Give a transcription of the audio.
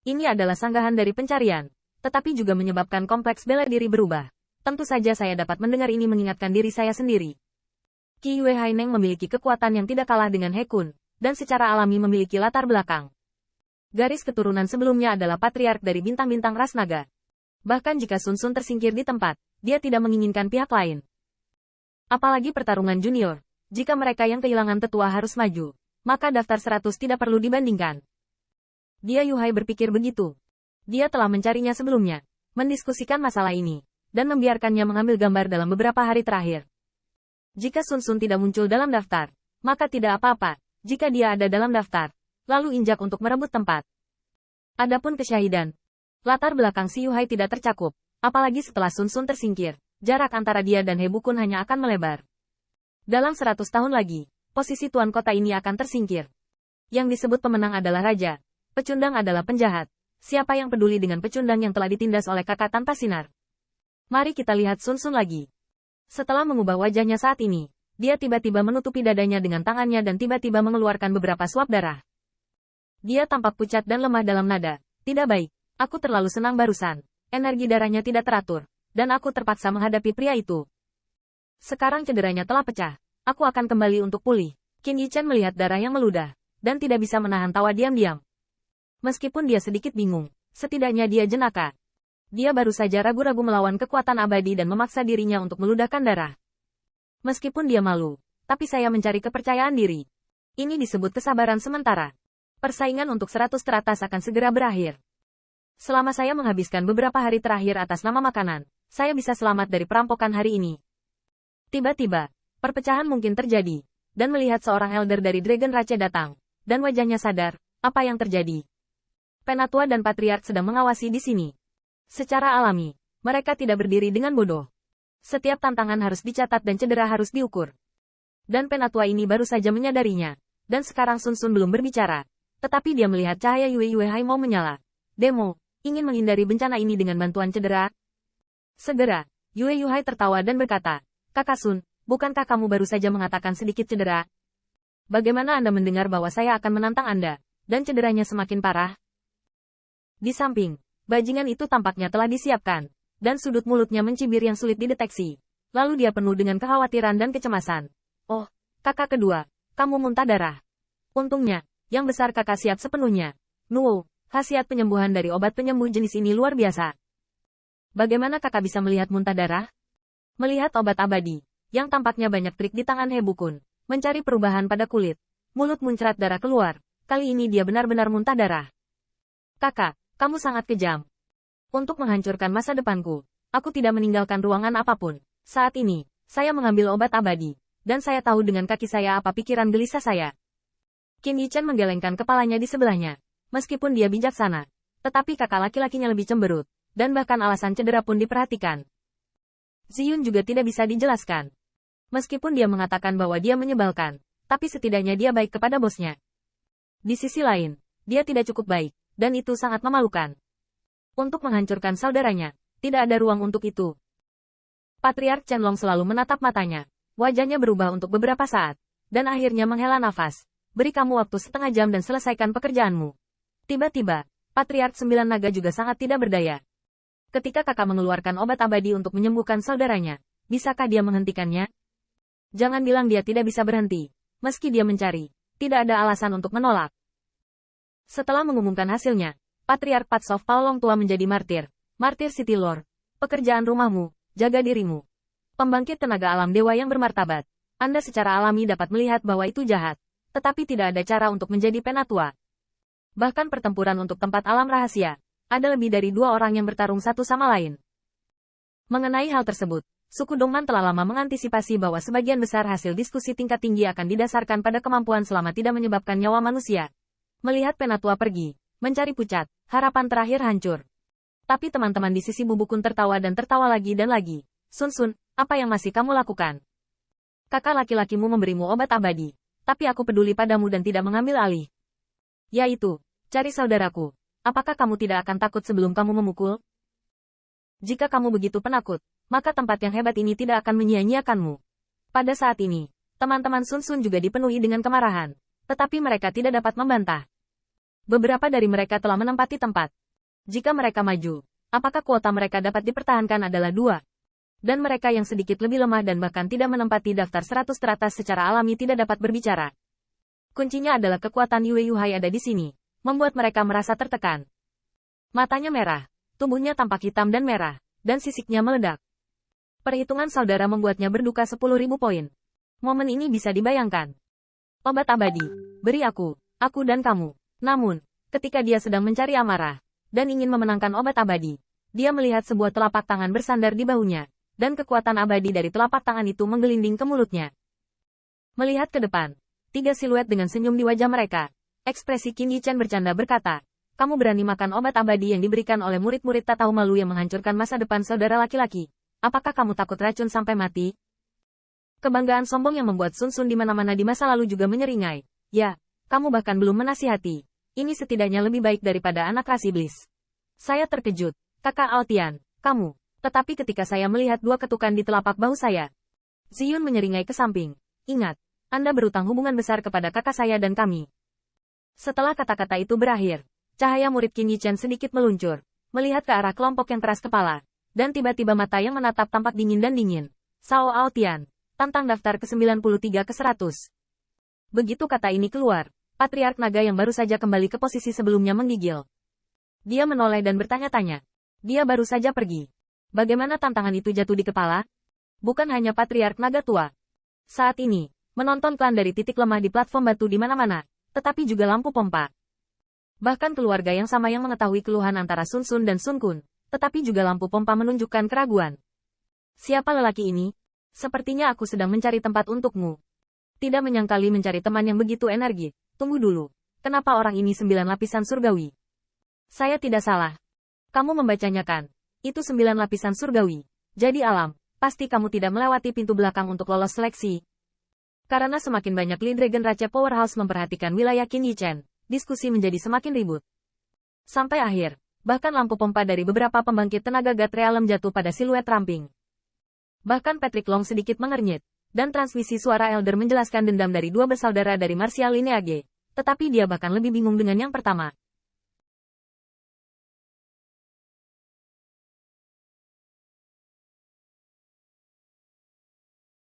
Ini adalah sanggahan dari pencarian, tetapi juga menyebabkan kompleks bela diri berubah. Tentu saja saya dapat mendengar ini mengingatkan diri saya sendiri. Qi Yue Haineng memiliki kekuatan yang tidak kalah dengan He Kun, dan secara alami memiliki latar belakang. Garis keturunan sebelumnya adalah patriark dari bintang-bintang ras naga. Bahkan jika Sun Sun tersingkir di tempat, dia tidak menginginkan pihak lain. Apalagi pertarungan junior, jika mereka yang kehilangan tetua harus maju, maka daftar 100 tidak perlu dibandingkan. Dia Yuhai berpikir begitu. Dia telah mencarinya sebelumnya, mendiskusikan masalah ini, dan membiarkannya mengambil gambar dalam beberapa hari terakhir. Jika Sun Sun tidak muncul dalam daftar, maka tidak apa-apa, jika dia ada dalam daftar, lalu injak untuk merebut tempat. Adapun kesyahidan, latar belakang si Yuhai tidak tercakup, apalagi setelah Sun Sun tersingkir, jarak antara dia dan He Bukun hanya akan melebar. Dalam 100 tahun lagi, posisi tuan kota ini akan tersingkir. Yang disebut pemenang adalah raja. Pecundang adalah penjahat. Siapa yang peduli dengan pecundang yang telah ditindas oleh kakak tanpa sinar? Mari kita lihat Sun Sun lagi. Setelah mengubah wajahnya saat ini, dia tiba-tiba menutupi dadanya dengan tangannya dan tiba-tiba mengeluarkan beberapa suap darah. Dia tampak pucat dan lemah dalam nada. Tidak baik, aku terlalu senang barusan. Energi darahnya tidak teratur, dan aku terpaksa menghadapi pria itu. Sekarang cederanya telah pecah. Aku akan kembali untuk pulih. Qin Yichen melihat darah yang meludah, dan tidak bisa menahan tawa diam-diam. Meskipun dia sedikit bingung, setidaknya dia jenaka. Dia baru saja ragu-ragu melawan kekuatan abadi dan memaksa dirinya untuk meludahkan darah. Meskipun dia malu, tapi saya mencari kepercayaan diri. Ini disebut kesabaran sementara. Persaingan untuk 100 teratas akan segera berakhir. Selama saya menghabiskan beberapa hari terakhir atas nama makanan, saya bisa selamat dari perampokan hari ini. Tiba-tiba, perpecahan mungkin terjadi, dan melihat seorang elder dari Dragon Rache datang, dan wajahnya sadar, apa yang terjadi. Penatua dan Patriark sedang mengawasi di sini. Secara alami, mereka tidak berdiri dengan bodoh. Setiap tantangan harus dicatat dan cedera harus diukur. Dan Penatua ini baru saja menyadarinya, dan sekarang Sun Sun belum berbicara. Tetapi dia melihat cahaya Yue Yue Hai mau menyala. Demo, ingin menghindari bencana ini dengan bantuan cedera? Segera, Yue Yue Hai tertawa dan berkata, Kakak Sun, bukankah kamu baru saja mengatakan sedikit cedera? Bagaimana Anda mendengar bahwa saya akan menantang Anda, dan cederanya semakin parah? Di samping, bajingan itu tampaknya telah disiapkan, dan sudut mulutnya mencibir yang sulit dideteksi. Lalu dia penuh dengan kekhawatiran dan kecemasan. Oh, kakak kedua, kamu muntah darah. Untungnya, yang besar kakak siap sepenuhnya. Nuo, khasiat penyembuhan dari obat penyembuh jenis ini luar biasa. Bagaimana kakak bisa melihat muntah darah? Melihat obat abadi, yang tampaknya banyak trik di tangan He Bukun, mencari perubahan pada kulit. Mulut muncrat darah keluar, kali ini dia benar-benar muntah darah. Kakak, kamu sangat kejam. Untuk menghancurkan masa depanku, aku tidak meninggalkan ruangan apapun. Saat ini, saya mengambil obat abadi, dan saya tahu dengan kaki saya apa pikiran gelisah saya. Qin Yichen menggelengkan kepalanya di sebelahnya. Meskipun dia bijaksana, tetapi kakak laki-lakinya lebih cemberut, dan bahkan alasan cedera pun diperhatikan. Ziyun juga tidak bisa dijelaskan. Meskipun dia mengatakan bahwa dia menyebalkan, tapi setidaknya dia baik kepada bosnya. Di sisi lain, dia tidak cukup baik, dan itu sangat memalukan. Untuk menghancurkan saudaranya, tidak ada ruang untuk itu. Patriark Chenlong selalu menatap matanya. Wajahnya berubah untuk beberapa saat, dan akhirnya menghela nafas. Beri kamu waktu setengah jam dan selesaikan pekerjaanmu. Tiba-tiba, Patriark Sembilan Naga juga sangat tidak berdaya. Ketika kakak mengeluarkan obat abadi untuk menyembuhkan saudaranya, bisakah dia menghentikannya? Jangan bilang dia tidak bisa berhenti. Meski dia mencari, tidak ada alasan untuk menolak. Setelah mengumumkan hasilnya, Patriark Patsov Paolong tua menjadi martir. Martir City Lord. Pekerjaan rumahmu, jaga dirimu. Pembangkit tenaga alam dewa yang bermartabat. Anda secara alami dapat melihat bahwa itu jahat. Tetapi tidak ada cara untuk menjadi penatua. Bahkan pertempuran untuk tempat alam rahasia. Ada lebih dari 2 orang yang bertarung satu sama lain. Mengenai hal tersebut, suku Dongman telah lama mengantisipasi bahwa sebagian besar hasil diskusi tingkat tinggi akan didasarkan pada kemampuan selama tidak menyebabkan nyawa manusia. Melihat penatua pergi, mencari pucat, harapan terakhir hancur. Tapi teman-teman di sisi Bubukun tertawa dan tertawa lagi dan lagi. Sun Sun, apa yang masih kamu lakukan? Kakak laki-lakimu memberimu obat abadi, tapi aku peduli padamu dan tidak mengambil alih. Yaitu, cari saudaraku. Apakah kamu tidak akan takut sebelum kamu memukul? Jika kamu begitu penakut, maka tempat yang hebat ini tidak akan menyia-nyiakanmu. Pada saat ini, teman-teman Sun Sun juga dipenuhi dengan kemarahan, tetapi mereka tidak dapat membantah. Beberapa dari mereka telah menempati tempat. Jika mereka maju, apakah kuota mereka dapat dipertahankan adalah 2. Dan mereka yang sedikit lebih lemah dan bahkan tidak menempati daftar 100 teratas secara alami tidak dapat berbicara. Kuncinya adalah kekuatan Yue Yuhai ada di sini, membuat mereka merasa tertekan. Matanya merah, tubuhnya tampak hitam dan merah, dan sisiknya meledak. Perhitungan saudara membuatnya berduka 10.000 poin. Momen ini bisa dibayangkan. Obat abadi, beri aku dan kamu. Namun, ketika dia sedang mencari amarah, dan ingin memenangkan obat abadi, dia melihat sebuah telapak tangan bersandar di bahunya, dan kekuatan abadi dari telapak tangan itu menggelinding ke mulutnya. Melihat ke depan, 3 siluet dengan senyum di wajah mereka, ekspresi Qin Yichen bercanda berkata, kamu berani makan obat abadi yang diberikan oleh murid-murid tak tahu malu yang menghancurkan masa depan saudara laki-laki. Apakah kamu takut racun sampai mati? Kebanggaan sombong yang membuat Sun Sun di mana-mana di masa lalu juga menyeringai. Ya, kamu bahkan belum menasihati. Ini setidaknya lebih baik daripada anak ras iblis. Saya terkejut, kakak Altian, kamu. Tetapi ketika saya melihat 2 ketukan di telapak bahu saya, Ziyun menyeringai ke samping. Ingat, Anda berutang hubungan besar kepada kakak saya dan kami. Setelah kata-kata itu berakhir, cahaya murid Qin Yichen sedikit meluncur, melihat ke arah kelompok yang keras kepala, dan tiba-tiba mata yang menatap tampak dingin dan dingin. Sao Altian, tantang daftar ke-93 ke 100. Begitu kata ini keluar, Patriark Naga yang baru saja kembali ke posisi sebelumnya menggigil. Dia menoleh dan bertanya-tanya. Dia baru saja pergi. Bagaimana tantangan itu jatuh di kepala? Bukan hanya Patriark Naga tua. Saat ini, menonton klan dari titik lemah di platform batu di mana-mana, tetapi juga lampu pompa. Bahkan keluarga yang sama yang mengetahui keluhan antara Sun Sun dan Sun Kun, tetapi juga lampu pompa menunjukkan keraguan. Siapa lelaki ini? Sepertinya aku sedang mencari tempat untukmu. Tidak menyangkali mencari teman yang begitu energi. Tunggu dulu. Kenapa orang ini 9 lapisan surgawi? Saya tidak salah. Kamu membacanya kan? Itu 9 lapisan surgawi. Jadi alam, pasti kamu tidak melewati pintu belakang untuk lolos seleksi. Karena semakin banyak Lee Dragon Rache Powerhouse memperhatikan wilayah Qin Yichen, diskusi menjadi semakin ribut. Sampai akhir, bahkan lampu pompa dari beberapa pembangkit tenaga God Realm jatuh pada siluet ramping. Bahkan Patrick Long sedikit mengernyit, dan transmisi suara Elder menjelaskan dendam dari 2 bersaudara dari martial lineage, tetapi dia bahkan lebih bingung dengan yang pertama.